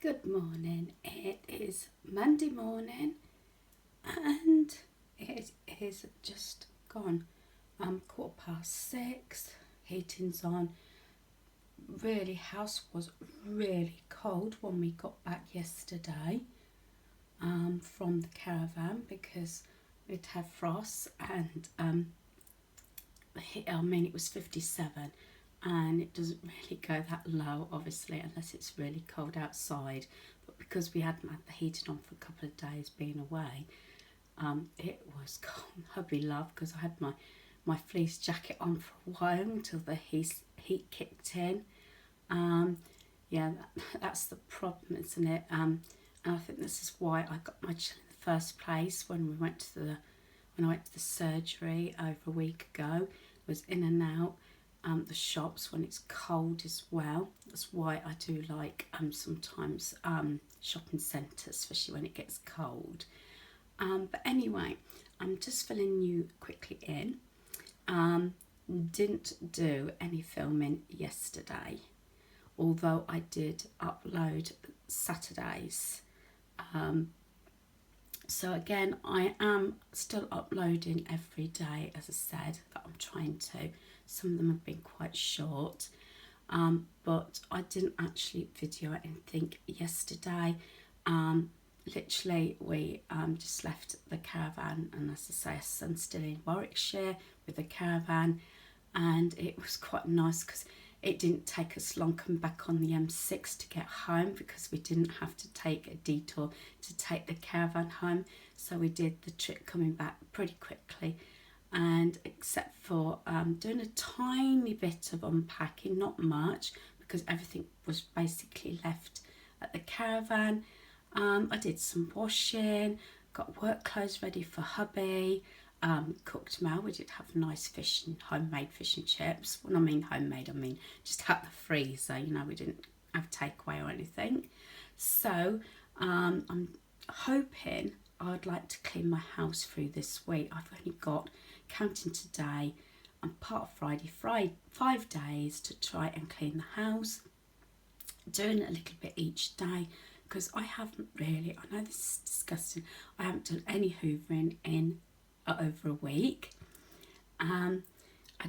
Good morning. It is Monday morning and it is just gone 6:15. Heating's on. Really, house was really cold when we got back yesterday from the caravan because we'd had frost and it was 57 and it doesn't really go that low obviously unless it's really cold outside, but because we hadn't had the heating on for a couple of days being away, it was cold. Hubby laughed because I had my fleece jacket on for a while until the heat kicked in. That's the problem, isn't it? And I think this is why I got my chill in the first place when I went to the surgery over a week ago. Was in and out the shops when it's cold as well. That's why I do like sometimes shopping centres, especially when it gets cold. But anyway, I'm just filling you quickly in. Didn't do any filming yesterday, although I did upload Saturdays. So again, I am still uploading every day, as I said, that I'm trying to. Some of them have been quite short, but I didn't actually video anything yesterday. Literally, we just left the caravan, and as I say, our son's still in Warwickshire with the caravan, and it was quite nice because it didn't take us long coming back on the M6 to get home because we didn't have to take a detour to take the caravan home. So we did the trip coming back pretty quickly, and except for doing a tiny bit of unpacking, not much, because everything was basically left at the caravan. I did some washing, got work clothes ready for hubby, cooked meal. We did have nice homemade fish and chips. When I mean homemade, I mean just out the freezer, we didn't have takeaway or anything. So I'm hoping I'd like to clean my house through this week. I've only got, counting today and part of Friday, 5 days to try and clean the house, doing a little bit each day, because I haven't really, I know this is disgusting, I haven't done any hoovering in over a week. I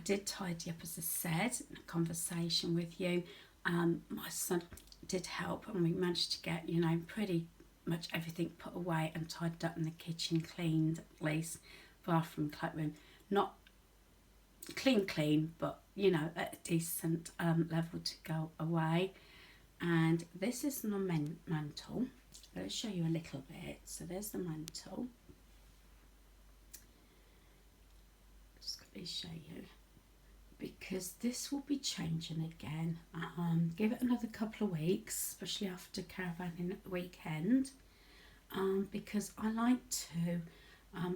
did tidy up, as I said, in a conversation with you. My son did help, and we managed to get, pretty much everything put away and tidied up in the kitchen, cleaned, at least bathroom, cloakroom, not clean, but at a decent level to go away. And this is my mantle. Let's show you a little bit. So there's the mantle. Just quickly show you, because this will be changing again. Give it another couple of weeks, especially after caravanning at the weekend, because I like to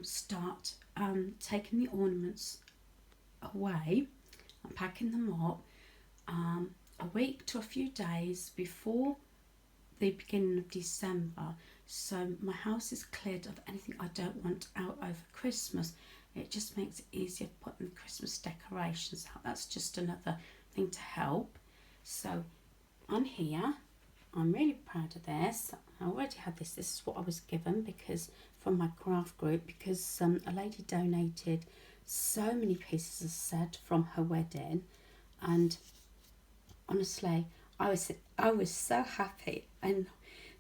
start taking the ornaments away and packing them up a week to a few days before the beginning of December, so my house is cleared of anything I don't want out over Christmas. It just makes it easier putting the Christmas decorations out. That's just another thing to help. So on here, I'm really proud of this. I already had this. This is what I was given because from my craft group, because a lady donated so many pieces of set from her wedding, and honestly, I was so happy and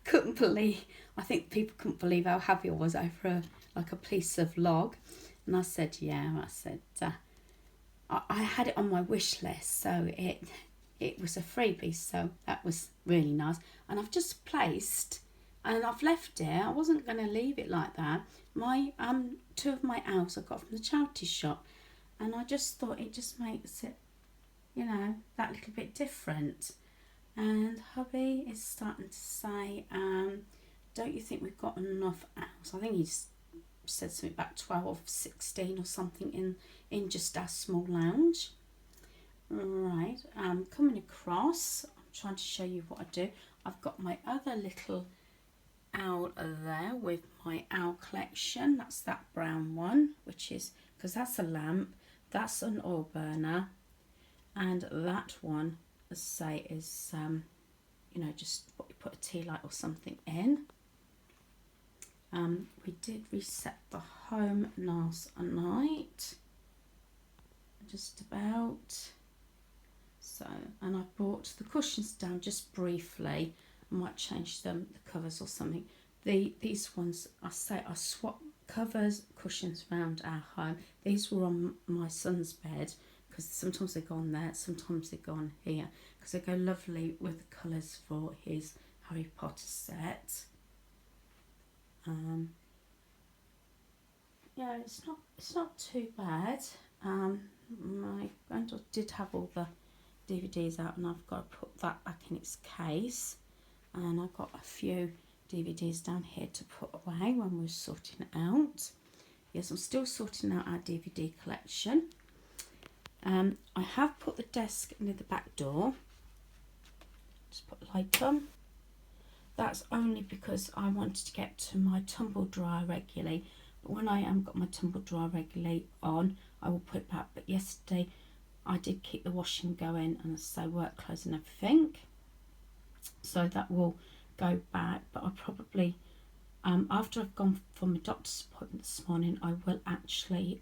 couldn't believe. I think people couldn't believe how happy I was over a piece of log. And I said, I had it on my wish list, so it was a freebie, so that was really nice. And I've just placed, and I've left it. I wasn't going to leave it like that. My 2 of my owls I got from the charity shop, and I just thought it just makes it, that little bit different. And hubby is starting to say, don't you think we've got enough owls? I think he's said something about 12, 16 or something in just our small lounge. Right, coming across, I'm trying to show you what I do. I've got my other little owl there with my owl collection. That's that brown one, which is, because that's a lamp, that's an oil burner, and that one, as I say, is just what you put a tea light or something in. We did reset the home last night, just about. So, and I brought the cushions down just briefly. I might change them, the covers or something. These ones, I swap covers, cushions around our home. These were on my son's bed because sometimes they go on there, sometimes they go on here because they go lovely with the colours for his Harry Potter set. Yeah, it's not too bad. My granddaughter did have all the DVDs out, and I've got to put that back in its case. And I've got a few DVDs down here to put away when we're sorting it out. Yes, I'm still sorting out our DVD collection. I have put the desk near the back door. Just put a light on. That's only because I wanted to get to my tumble dryer regularly. But when I got my tumble dryer regularly on, I will put it back. But yesterday I did keep the washing going, and so work clothes and everything. So that will go back. But I probably, after I've gone for my doctor's appointment this morning, I will actually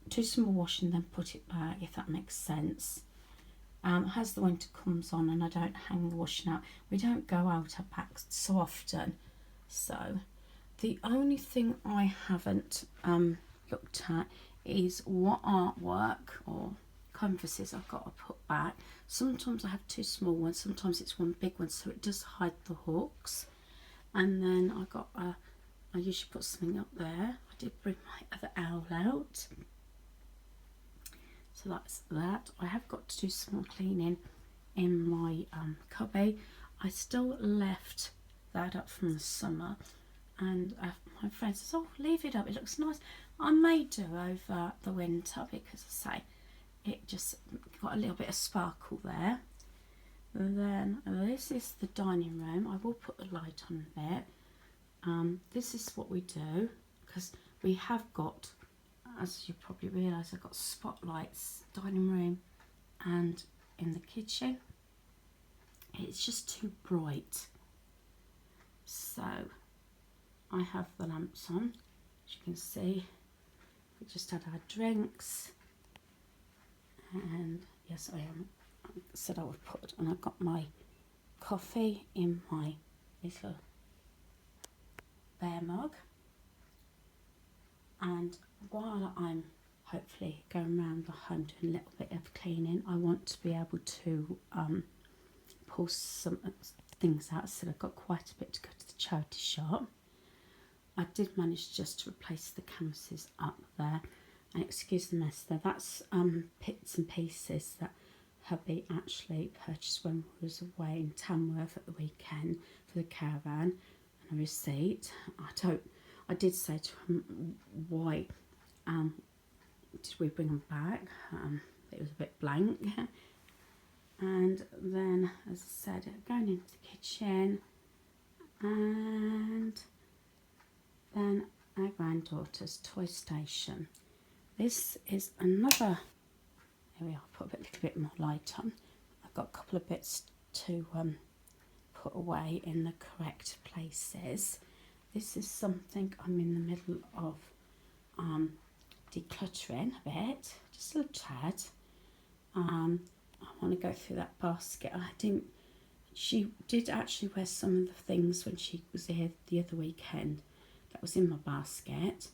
do some more washing, then put it back, if that makes sense. As the winter comes on and I don't hang the washing out, we don't go out our back so often. So the only thing I haven't looked at is what artwork or canvases I've got to put back. Sometimes I have two small ones, sometimes it's one big one, so it does hide the hooks. And then I usually put something up there. I did bring my other owl out. So that's that. I have got to do some more cleaning in my cubby. I still left that up from the summer, and my friend says, oh, leave it up, it looks nice. I may do over the winter because I say it just got a little bit of sparkle there. And then this is the dining room. I will put the light on there. This is what we do because we have got, as you probably realise, I've got spotlights, dining room and in the kitchen. It's just too bright. So I have the lamps on, as you can see. We just had our drinks, and yes, I said I would put, and I've got my coffee in my little bear mug. And while I'm hopefully going around the home doing a little bit of cleaning, I want to be able to pull some things out. So I've got quite a bit to go to the charity shop. I did manage just to replace the canvases up there, and excuse the mess there. That's bits and pieces that hubby actually purchased when we was away in Tamworth at the weekend for the caravan, and a receipt. I did say to him, why did we bring them back? It was a bit blank. And then, as I said, going into the kitchen, and then our granddaughter's toy station. This is another, there we are, put a little bit more light on. I've got a couple of bits to put away in the correct places. This is something I'm in the middle of decluttering a bit, just a little tad. I want to go through that basket. She did actually wear some of the things when she was here the other weekend that was in my basket,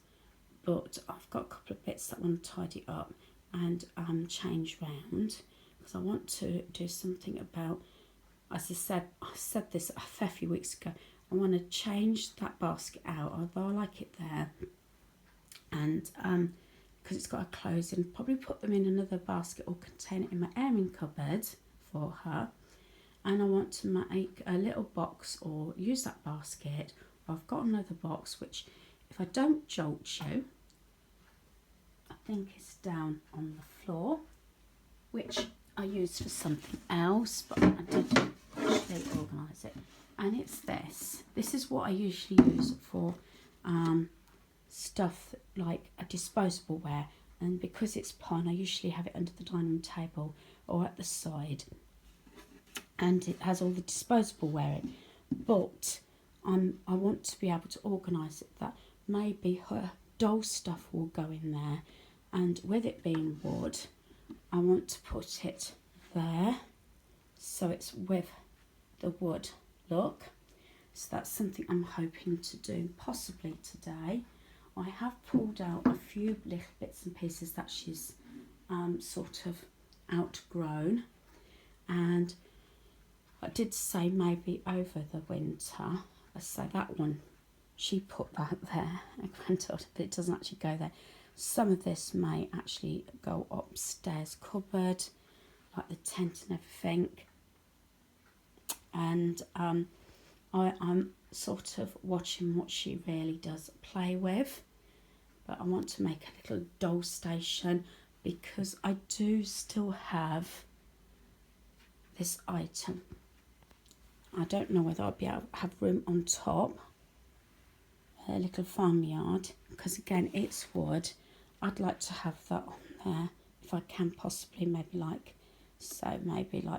but I've got a couple of bits that I want to tidy up and change round, because I want to do something about, as I said this a fair few weeks ago, I want to change that basket out, although I like it there, and because it's got a clothes in, probably put them in another basket or contain it in my airing cupboard for her. And I want to make a little box or use that basket. I've got another box which, if I don't jolt you, I think is down on the floor, which I used for something else, but I did actually organise it. And it's this. This is what I usually use for stuff like a disposable ware, and because it's pine, I usually have it under the dining room table or at the side. and it has all the disposable wearing. But I want to be able to organise it that maybe her doll stuff will go in there, and with it being wood, I want to put it there so it's with the wood look. So that's something I'm hoping to do possibly today. I have pulled out a few little bits and pieces that she's sort of outgrown, and I did say maybe over the winter. So that one, she put that there, a granddaughter, but it doesn't actually go there. Some of this may actually go upstairs cupboard, like the tent and everything. And I'm sort of watching what she really does play with. But I want to make a little doll station because I do still have this item. I don't know whether I'll be able to have room on top, a little farmyard, because again it's wood. I'd like to have that on there if I can, possibly maybe like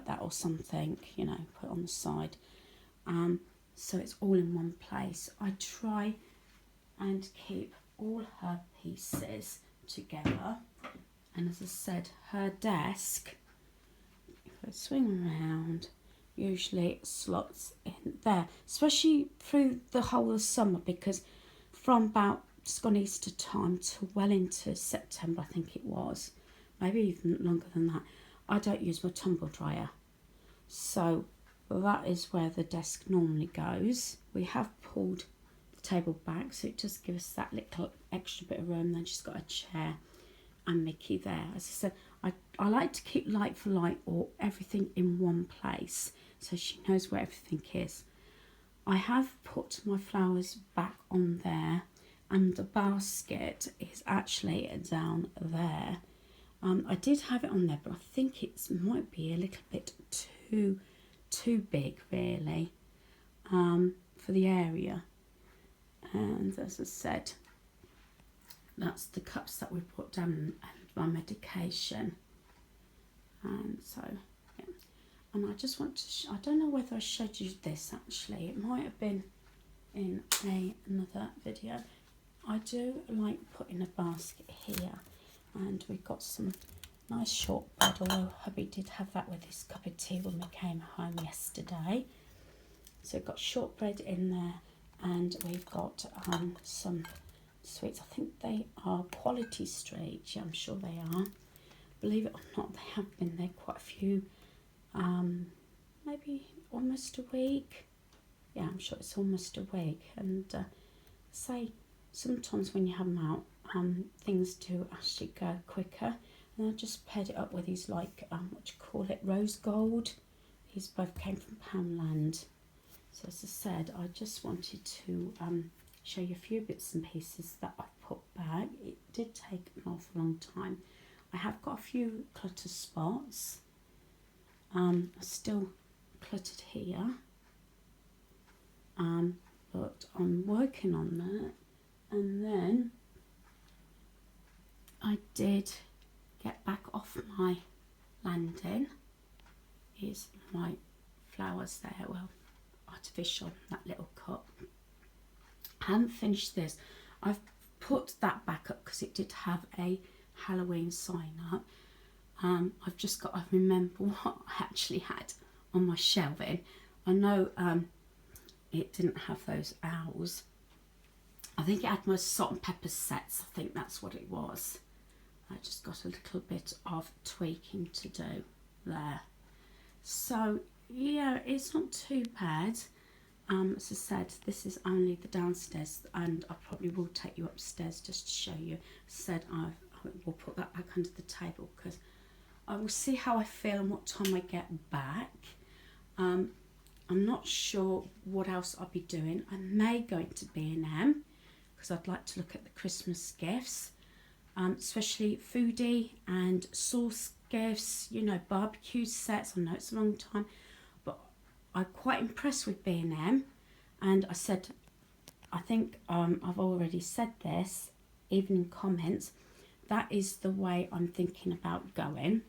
that or something, you know, put on the side. So it's all in one place. I try and keep all her pieces together, and as I said, her desk, if I swing around, usually slots in there, especially through the whole of summer, because from about just gone Easter time to well into September, I think it was, maybe even longer than that, I don't use my tumble dryer. So that is where the desk normally goes. We have pulled the table back, so it just gives us that little extra bit of room. Then she's got a chair and Mickey there. As I said, I like to keep light for light or everything in one place so she knows where everything is. I have put my flowers back on there, and the basket is actually down there. I did have it on there, but I think it might be a little bit too big really for the area. And as I said, that's the cups that we put down and my medication. And so yeah, and I just want to I don't know whether I showed you this actually, it might have been in another video. I do like putting a basket here, and we've got some nice shortbread, although hubby did have that with his cup of tea when we came home yesterday. So we've got shortbread in there, and we've got some sweets. I think they are Quality Street. Yeah, I'm sure they are. Believe it or not, they have been there quite a few, maybe almost a week. Yeah, I'm sure it's almost a week. And say sometimes when you have them out, things do actually go quicker. And I just paired it up with these, like, what do you call it, rose gold. These both came from Poundland. So as I said, I just wanted to show you a few bits and pieces that I've put back. It did take an awful long time. I have got a few clutter spots. Still cluttered here. But I'm working on that. And then I did get back off my landing. Here's my flowers there, well, artificial, that little cup. I haven't finished this. I've put that back up because it did have a Halloween sign up. I've just got to remember what I actually had on my shelving. I know it didn't have those owls. I think it had my salt and pepper sets. I think that's what it was. I just got a little bit of tweaking to do there. So yeah, it's not too bad. As I said, this is only the downstairs, and I probably will take you upstairs just to show you. As I said, I will put that back under the table because I will see how I feel and what time I get back. I'm not sure what else I'll be doing. I may go into B&M because I'd like to look at the Christmas gifts, especially foodie and sauce gifts, you know, barbecue sets. I know it's a long time, but I'm quite impressed with B&M. And I said, I think I've already said this, even in comments, that is the way I'm thinking about going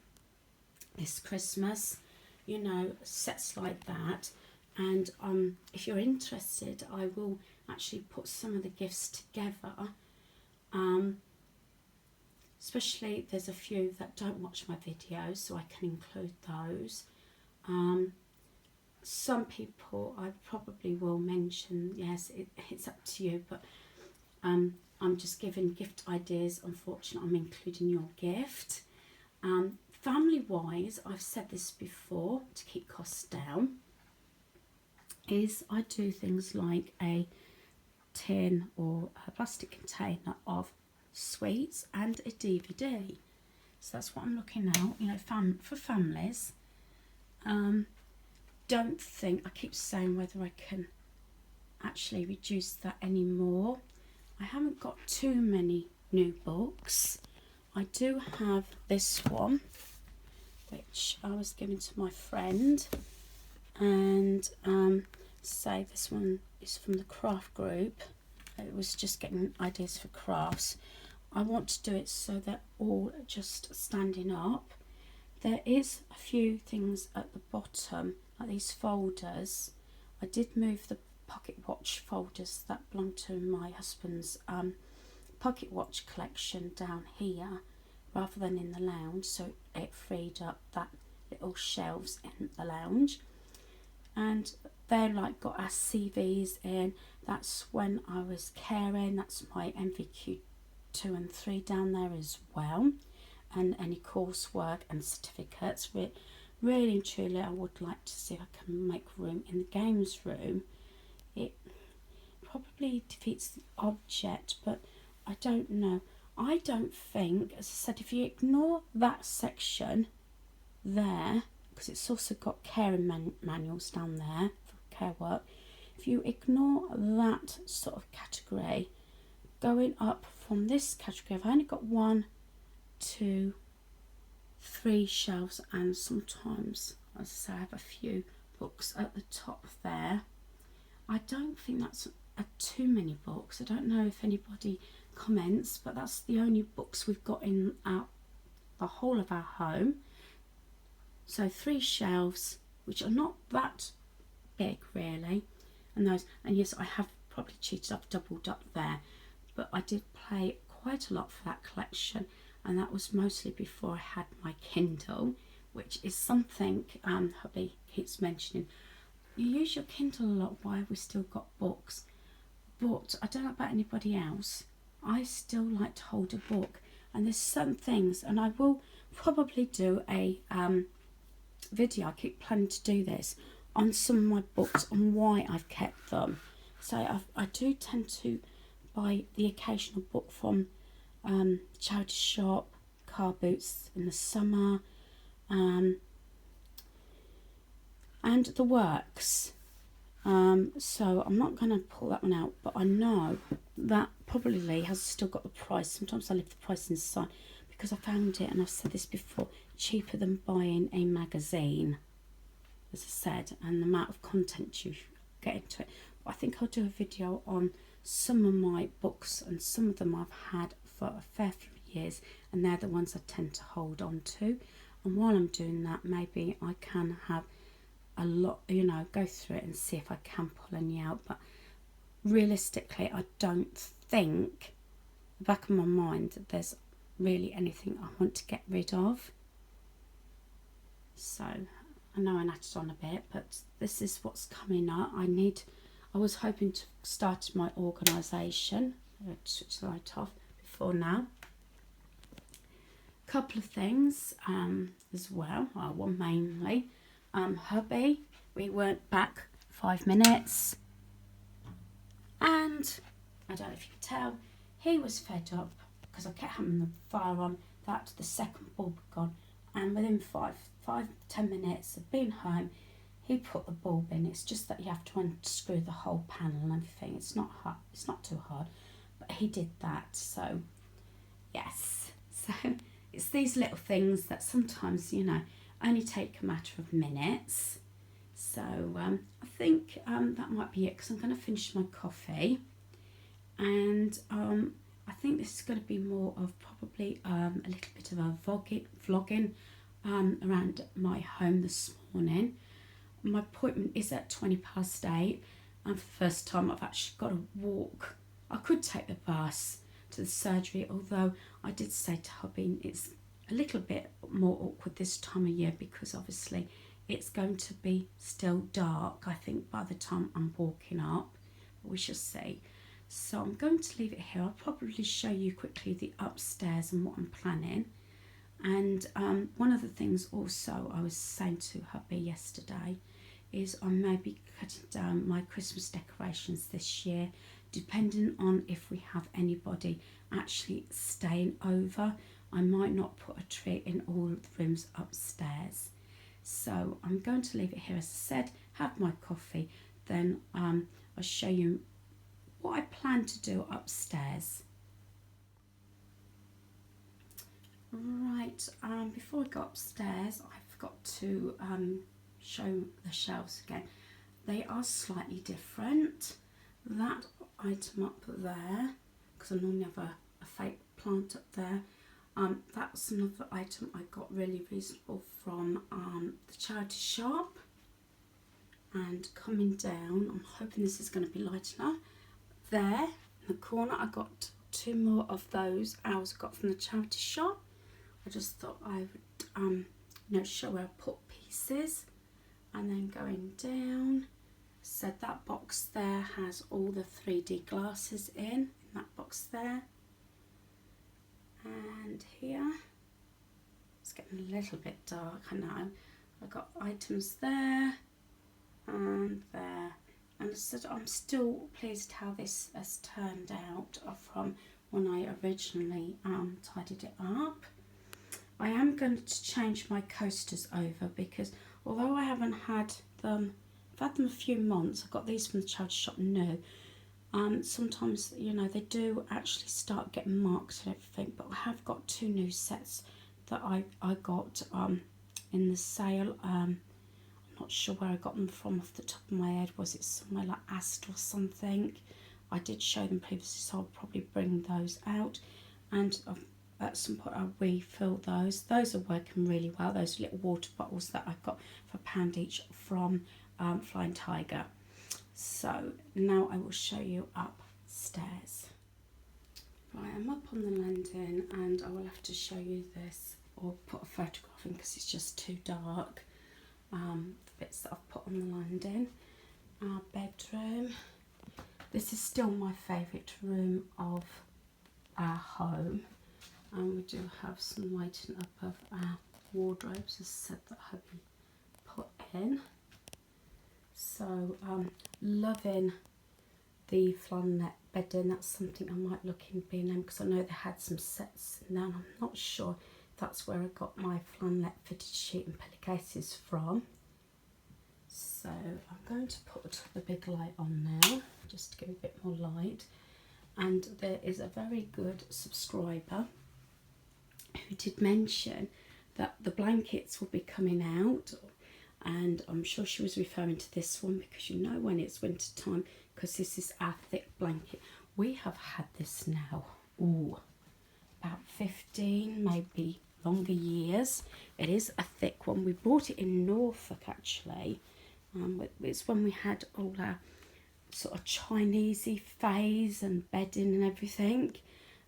this Christmas. you know, sets like that. And if you're interested, I will actually put some of the gifts together. Especially there's a few that don't watch my videos, so I can include those. Some people I probably will mention, yes, it's up to you, but I'm just giving gift ideas. Unfortunately, I'm including your gift. Family wise, I've said this before, to keep costs down, is I do things like a tin or a plastic container of sweets and a DVD. So that's what I'm looking at, you know, for families. Don't think, I keep saying whether I can actually reduce that anymore. I haven't got too many new books. I do have this one, which I was given to my friend, and say this one is from the craft group. It was just getting ideas for crafts. I want to do it so they're all just standing up. There is a few things at the bottom, like these folders. I did move the pocket watch folders that belong to my husband's pocket watch collection down here rather than in the lounge, so it freed up that little shelves in the lounge. And they're like got our CVs in. That's when I was caring. That's my MVQ 2 and 3 down there as well, and any coursework and certificates. Really and truly, I would like to see if I can make room in the games room. It probably defeats the object, but I don't know. I don't think, as I said, if you ignore that section there, because it's also got caring manuals down there for care work, if you ignore that sort of category, going up from this category, I've only got 1, 2, 3 shelves, and sometimes, as I say, I have a few books at the top there. I don't think that's too many books. I don't know if anybody comments, but that's the only books we've got in the whole of our home. So 3 shelves, which are not that big really, and those, and yes, I have probably cheated, I've doubled up there, but I did pay quite a lot for that collection, and that was mostly before I had my Kindle, which is something hubby keeps mentioning. You use your Kindle a lot, why have we still got books? But I don't know about anybody else, I still like to hold a book, and there's some things, and I will probably do a video, I keep planning to do this, on some of my books on why I've kept them. So I do tend to buy the occasional book from charity shop, car boots in the summer, and the works. So I'm not going to pull that one out, but I know that probably has still got the price. Sometimes I leave the price inside because I found it, and I've said this before, cheaper than buying a magazine, as I said, and the amount of content you get into it. But I think I'll do a video on some of my books, and some of them I've had for a fair few years, and they're the ones I tend to hold on to. And while I'm doing that, maybe I can have a lot, you know, go through it and see if I can pull any out. But realistically, I don't think, the back of my mind, that there's really anything I want to get rid of. So I know I nattered on a bit, but this is what's coming up. I was hoping to start my organisation. Switch the light off before now. Couple of things as well. One mainly. Hubby, we weren't back 5 minutes, and I don't know if you could tell, he was fed up because I kept having the fire on, that the second bulb had gone, and within 5-10 minutes of being home, he put the bulb in. It's just that you have to unscrew the whole panel and everything. It's not hard, it's not too hard, but he did that. So yes, so it's these little things that sometimes, you know, only take a matter of minutes. So I think that might be it, because I'm going to finish my coffee, and I think this is going to be more of probably a little bit of a vlogging around my home this morning. My appointment is at 8:20, and for the first time I've actually got to walk. I could take the bus to the surgery, although I did say to hubby it's a little bit more awkward this time of year because obviously it's going to be still dark, I think, by the time I'm walking up. But we shall see. So I'm going to leave it here. I'll probably show you quickly the upstairs and what I'm planning. And one of the things also I was saying to hubby yesterday is I may be cutting down my Christmas decorations this year, depending on if we have anybody actually staying over. I might not put a tree in all of the rooms upstairs. So I'm going to leave it here. As I said, have my coffee, then I'll show you what I plan to do upstairs. Right, before I go upstairs, I forgot to show the shelves again. They are slightly different. That item up there, because I normally have a fake plant up there, that's another item I got really reasonable from the charity shop. And coming down, I'm hoping this is going to be light enough. There in the corner, I got 2 more of those owls I got from the charity shop. I just thought I would show where I put pieces. And then going down, so that box there has all the 3D glasses in that box there. And here, it's getting a little bit dark, I know. I've got items there and there. And so I'm still pleased how this has turned out from when I originally tidied it up. I am going to change my coasters over because although I haven't had them, I've had them a few months. I got these from the charity shop new. Sometimes, they do actually start getting marked and everything, but I have got 2 new sets that I got in the sale. I'm not sure where I got them from off the top of my head. Was it somewhere like Asda or something? I did show them previously, so I'll probably bring those out. And at some point I'll refill those. Those are working really well. Those little water bottles that I got for £1 each from Flying Tiger. So now I will show you upstairs. Right, I'm up on the landing and I will have to show you this or put a photograph in because it's just too dark. The bits that I've put on the landing. Our bedroom. This is still my favourite room of our home. And we do have some lighting up of our wardrobes, as I said, that hubby put in. So loving the flannelette bedding. That's something I might look in B&M because I know they had some sets in there, and I'm not sure if that's where I got my flannelette fitted sheet and pillowcases from. So I'm going to put the big light on now just to give a bit more light. And there is a very good subscriber who did mention that the blankets will be coming out, and I'm sure she was referring to this one because when it's winter time, because this is our thick blanket. We have had this now about 15 maybe longer years. It is a thick one. We bought it in Norfolk actually. It's when we had all our sort of Chinesey phase and bedding and everything.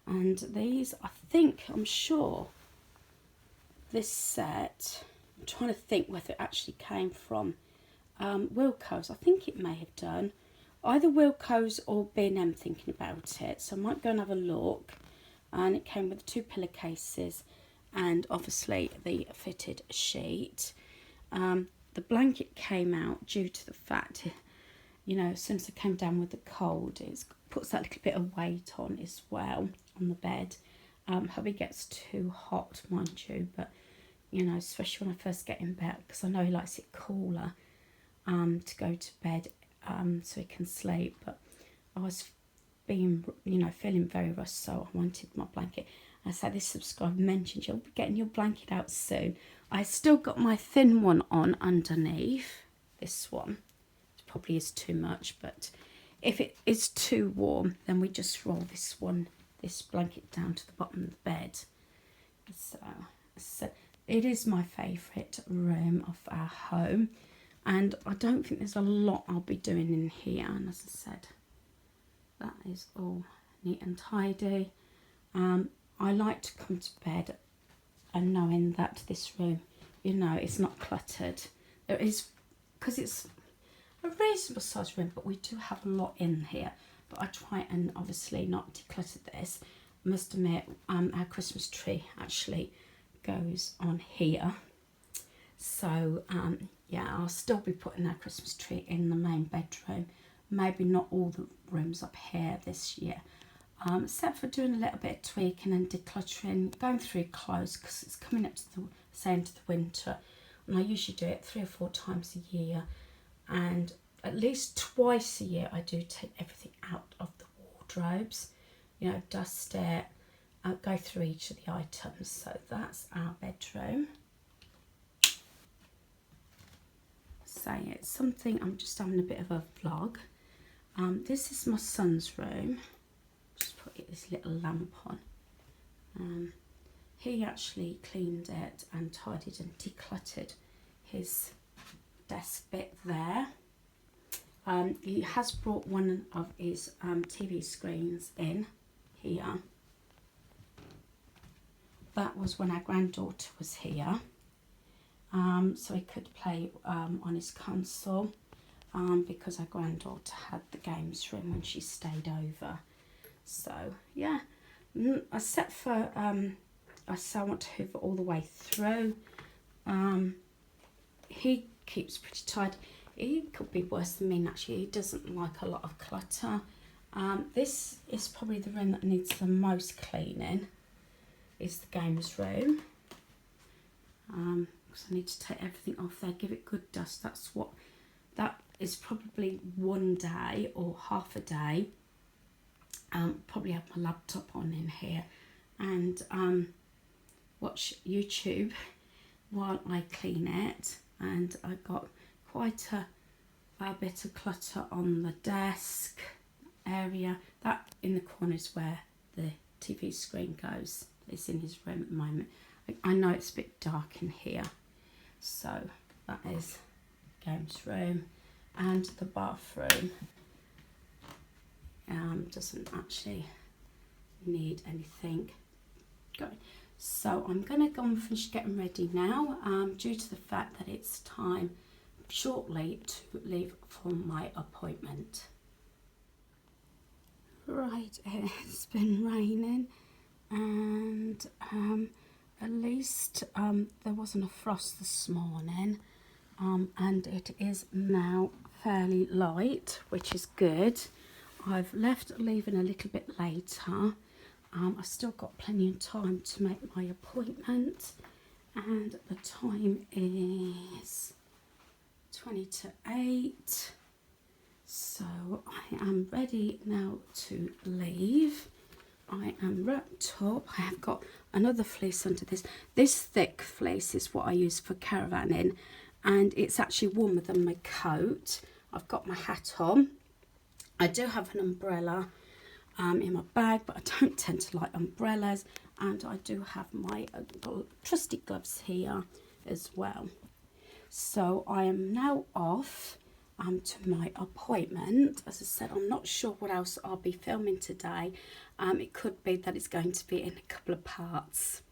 And these, I'm sure this set, I'm trying to think whether it actually came from Wilko's. I think it may have done. Either Wilko's or B&M, thinking about it. So I might go and have a look. And it came with 2 pillowcases and obviously the fitted sheet. The blanket came out due to the fact, as soon as I came down with the cold, it puts that little bit of weight on as well on the bed. Hubby gets too hot, mind you, but especially when I first get in bed, because I know he likes it cooler to go to bed so he can sleep. But I was feeling very rushed, so I wanted my blanket. I said this subscriber mentioned you'll be getting your blanket out soon. I still got my thin one on underneath. This one, it probably is too much, but if it is too warm, then we just roll this blanket down to the bottom of the bed. So it is my favourite room of our home, and I don't think there's a lot I'll be doing in here. And as I said, that is all neat and tidy. I like to come to bed and knowing that this room, you know, it's not cluttered. There is, because it's a reasonable sized room, but we do have a lot in here. But I try and obviously not declutter this. I must admit, our Christmas tree actually goes on here. So yeah, I'll still be putting our Christmas tree in the main bedroom. Maybe not all the rooms up here this year. Except for doing a little bit of tweaking and decluttering, going through clothes, because it's coming up to the end of the winter, and I usually do it 3 or 4 times a year, and at least twice a year I do take everything out of the wardrobes, you know, dust it, go through each of the items. So that's our bedroom. So it's something, I'm just having a bit of a vlog. This is my son's room. Just put this little lamp on. He actually cleaned it and tidied and decluttered his desk bit there. He has brought one of his TV screens in here. That was when our granddaughter was here, so he could play on his console, because our granddaughter had the games room when she stayed over. So yeah, except for I still want to hoover all the way through. He keeps pretty tight. He could be worse than me actually. He doesn't like a lot of clutter. This is probably the room that needs the most cleaning, is the games room. Because I need to take everything off there, give it good dust. That is probably one day or half a day. Probably have my laptop on in here and watch YouTube while I clean it. And I got quite a bit of clutter on the desk area. That in the corner is where the TV screen goes. It's in his room at the moment. I know it's a bit dark in here. So that is games room, and the bathroom doesn't actually need anything going. So I'm going to go and finish getting ready now, due to the fact that it's time shortly to leave for my appointment. Right, it's been raining, and at least there wasn't a frost this morning, and it is now fairly light, which is good. I've left leaving a little bit later. I've still got plenty of time to make my appointment, and the time is 20 to 8. So I am ready now to leave. I am wrapped up. I have got another fleece under this. This thick fleece is what I use for caravanning, and it's actually warmer than my coat. I've got my hat on. I do have an umbrella in my bag, but I don't tend to like umbrellas, and I do have my trusty gloves here as well. So I am now off to my appointment. As I said, I'm not sure what else I'll be filming today. It could be that it's going to be in a couple of parts.